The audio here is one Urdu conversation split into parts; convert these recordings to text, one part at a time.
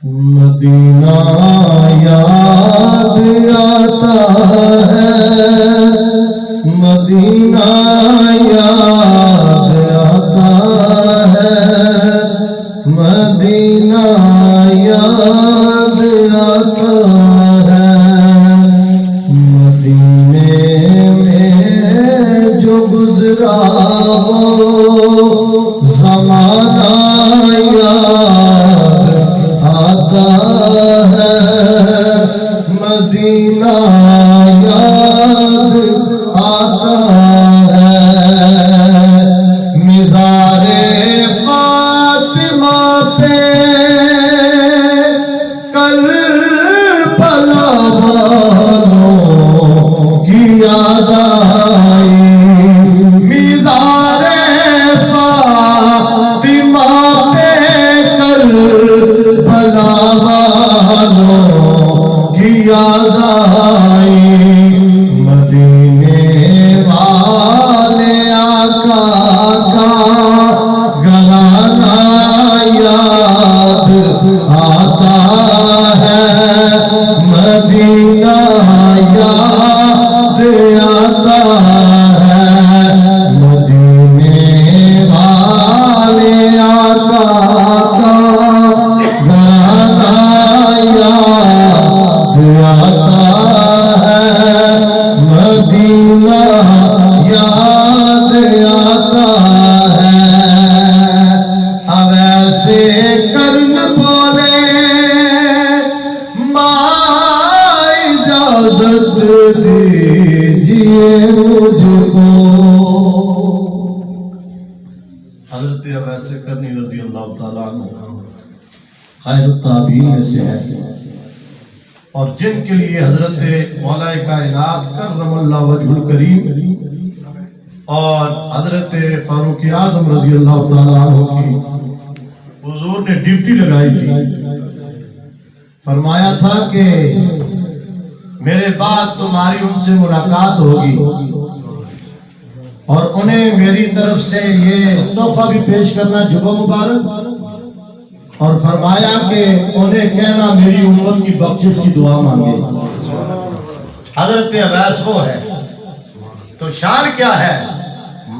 مدینہ یاد آتا ہے، مدینہ یاد آتا ہے، مدینہ یاد آتا ہے، مدینے میں جو گزرا ہو زمانہ یاد آتا ہے، مدینہ یاد آتا ہے، مزار فاطمہ پہ کربلا والوں کی یاد آئی، مزار فاطمہ پہ کربلا والوں کی یاد آئی، مدینے والے آقا کا گھرانہ یاد آتا ہے، مدینہ یاد آتا ہے، مدینے والے آقا کا گھرانہ یاد آتا ہے، مدینہ یاد آتا ہے۔ اب ایسے کرن بولے ماں اجازت دیجیے مجھ کو، حضرت اویس کرنی رضی اللہ تعالیٰ عنہ خیر التابعین میں سے ہے، اور جن کے لیے حضرت مولا کائنات کرم اللہ وجہ الکریم اور حضرت فاروق اعظم رضی اللہ تعالیٰ عنہ کی حضور نے ڈیوٹی لگائی تھی، فرمایا تھا کہ میرے بعد تمہاری ان سے ملاقات ہوگی اور انہیں میری طرف سے یہ تحفہ بھی پیش کرنا جبہ مبارک، اور فرمایا کہ انہیں کہنا میری امت کی بخشش کی دعا مانگے۔ حضرت اویس وہ ہے تو شان کیا ہے،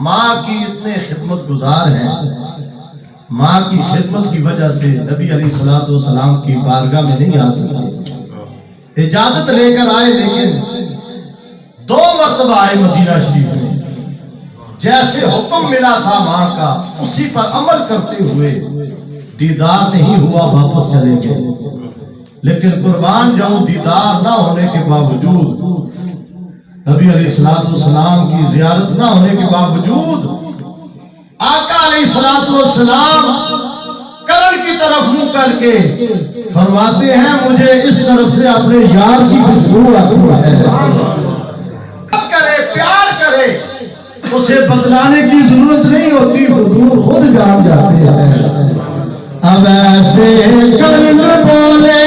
ماں کی اتنے خدمت گزار ہیں، ماں کی خدمت کی وجہ سے نبی علیہ السلام کی بارگاہ میں نہیں آ سکتے، اجازت لے کر آئے، لیکن 2 مرتبہ آئے مدینہ شریف میں، جیسے حکم ملا تھا ماں کا اسی پر عمل کرتے ہوئے دیدار نہیں ہوا، واپس چلے گئے، لیکن قربان جاؤں دیدار نہ ہونے کے باوجود، نبی علیہ السلام کی زیارت نہ ہونے کے باوجود آقا علیہ السلام کرن کی طرف منہ کر کے فرماتے ہیں مجھے اس طرف سے اپنے یار کی خوشبو آتی ہے، کرے پیار کرے اسے بتلانے کی ضرورت نہیں ہوتی، حضور خود جان جاتے ہیں۔ اب ایسے کرن بولے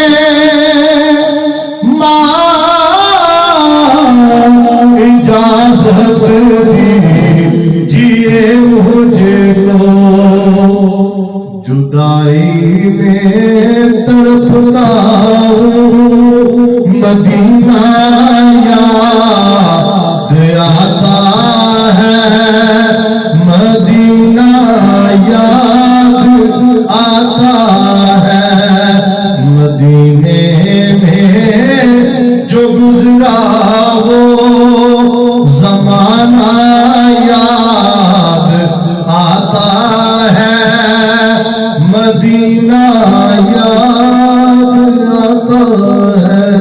ماں اجازت دیجیے مجھے کو، جدائی میں تڑپتا ہوں، مدینہ یاد آتا ہے، مدینہ یاد آتا ہے، مدینے میں جو گزرا وہ زمانہ یاد آتا ہے، مدینہ یاد آتا ہے۔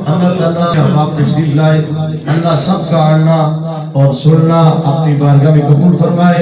اللہ تعالیٰ آپ تشریف لائے، اللہ سب کا آنا اور سننا اپنی بارگاہ میں قبول فرمائے۔